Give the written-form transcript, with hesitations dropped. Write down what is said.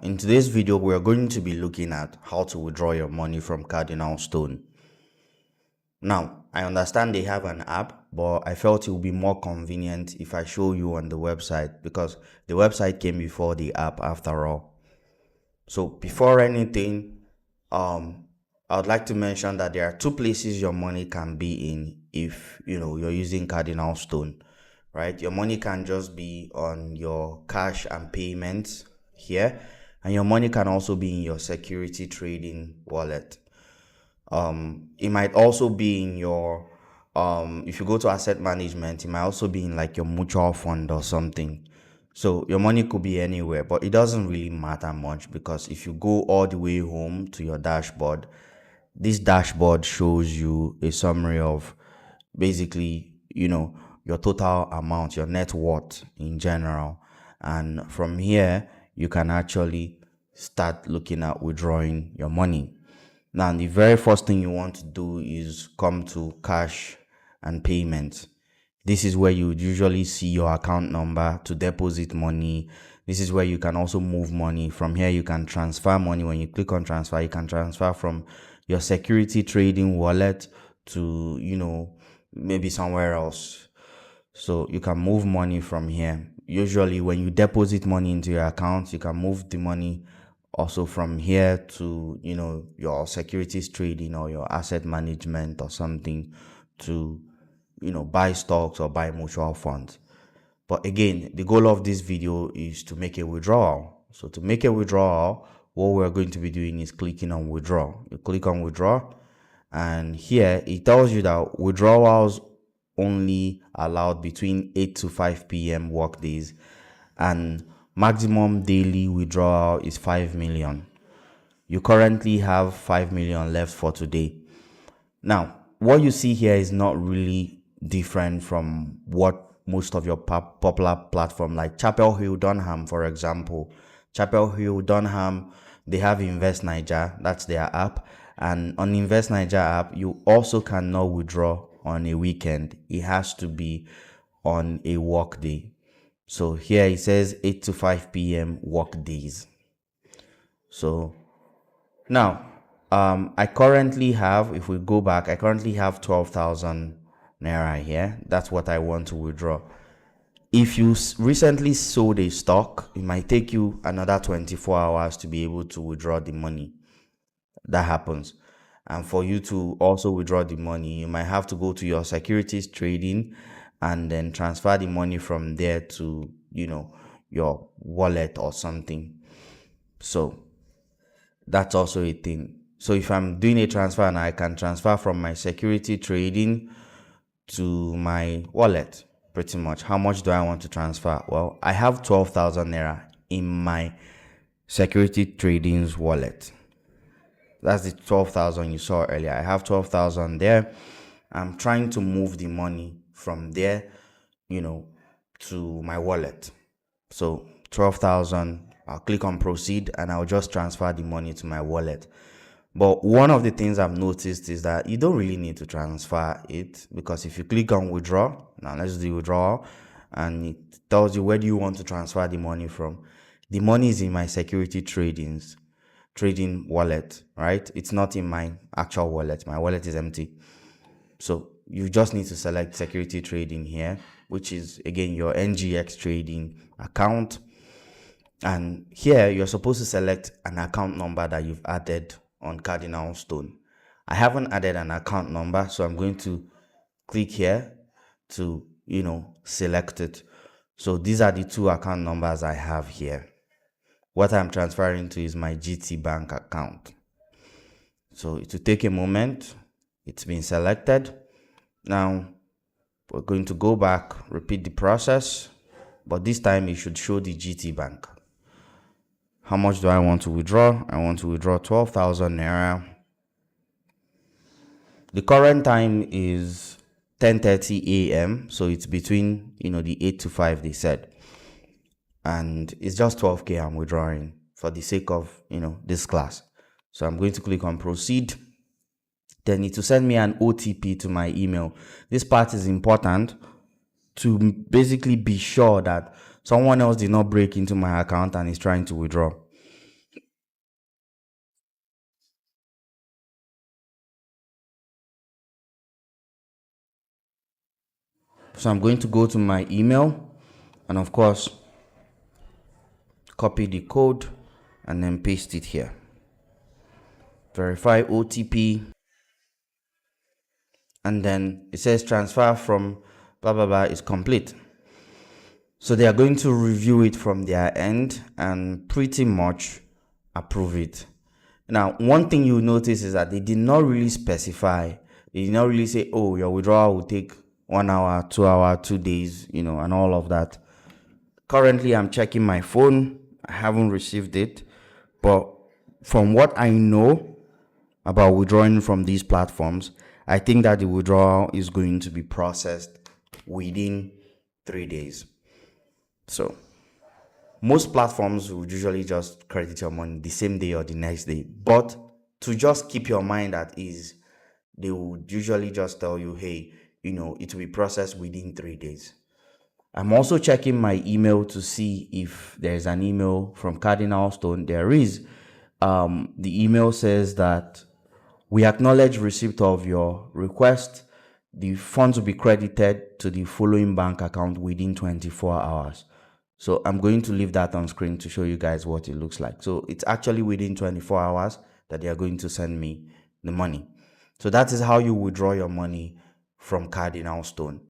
In today's video, we are going to be looking at how to withdraw your money from CardinalStone. Now, I understand they have an app, but I felt it would be more convenient if I show you on the website because the website came before the app after all. So before anything, I would like to mention that there are two places your money can be in if you're using CardinalStone, right? Your money can just be on your cash and payments here, and your money can also be in your security trading wallet. It might also be in your if you go to asset management, it might also be in like your mutual fund or something. So your money could be anywhere, but it doesn't really matter much because if you go all the way home to your dashboard, this dashboard shows you a summary of basically your total amount, your net worth in general, and from here you can actually start looking at withdrawing your money. Now, the very first thing you want to do is come to cash and payments. This is where you would usually see your account number to deposit money. This is where you can also move money. From here, you can transfer money. When you click on transfer, you can transfer from your security trading wallet to, maybe somewhere else. So you can move money from here. Usually when you deposit money into your account, you can move the money also from here to your securities trading or your asset management or something to buy stocks or buy mutual funds. But again, the goal of this video is to make a withdrawal. So to make a withdrawal, what we're going to be doing is clicking on withdraw. You click on withdraw, and here it tells you that withdrawals only allowed between 8 to 5 p.m. work days, and maximum daily withdrawal is 5 million. You currently have 5 million left for today. Now, what you see here is not really different from what most of your popular platform like Chapel Hill Dunham, for example. Chapel Hill Dunham, they have Invest Niger, that's their app. And on Invest Niger app, you also cannot withdraw on a weekend. It has to be on a work day. So here it says 8 to 5 p.m. work days. So now, I currently have, if we go back, I currently have 12,000 Naira here. That's what I want to withdraw. If you recently sold a stock, it might take you another 24 hours to be able to withdraw the money. That happens. And for you to also withdraw the money, you might have to go to your securities trading and then transfer the money from there to, your wallet or something. So that's also a thing. So if I'm doing a transfer and I can transfer from my security trading to my wallet, pretty much. How much do I want to transfer? Well, I have 12,000 Naira in my security trading's wallet. That's the 12,000 you saw earlier. I have 12,000 there. I'm trying to move the money from there, to my wallet. So 12,000, I'll click on proceed and I'll just transfer the money to my wallet. But one of the things I've noticed is that you don't really need to transfer it, because if you click on withdraw, now let's do withdrawal, and it tells you where do you want to transfer the money from. The money is in my security trading wallet, right? It's not in my actual wallet. My wallet is empty. So you just need to select security trading here, which is again your NGX trading account. And here you're supposed to select an account number that you've added on CardinalStone. I haven't added an account number, so I'm going to click here to select it. So these are the two account numbers I have here. What I'm transferring to is my GT Bank account. So it will take a moment. It's been selected. Now we're going to go back, repeat the process, but this time it should show the GT Bank. How much do I want to withdraw? I want to withdraw 12,000 Naira. The current time is 10:30 a.m. So it's between, the 8 to 5 they said. And it's just 12K I'm withdrawing for the sake of, this class. So I'm going to click on proceed. They need to send me an OTP to my email. This part is important to basically be sure that someone else did not break into my account and is trying to withdraw. So I'm going to go to my email and of course copy the code and then paste it here. Verify OTP, and then it says transfer from blah blah blah is complete. So they are going to review it from their end and pretty much approve it. Now, one thing you'll notice is that they did not really specify. They did not really say, oh, your withdrawal will take 1 hour, 2 hour, 2 days, and all of that. Currently, I'm checking my phone. I haven't received it. But from what I know about withdrawing from these platforms, I think that the withdrawal is going to be processed within 3 days. So most platforms will usually just credit your money the same day or the next day. But to just keep your mind at ease, they will usually just tell you, hey, it will be processed within 3 days. I'm also checking my email to see if there's an email from CardinalStone. There is. The email says that we acknowledge receipt of your request. The funds will be credited to the following bank account within 24 hours. So I'm going to leave that on screen to show you guys what it looks like. So it's actually within 24 hours that they are going to send me the money. So that is how you withdraw your money from CardinalStone.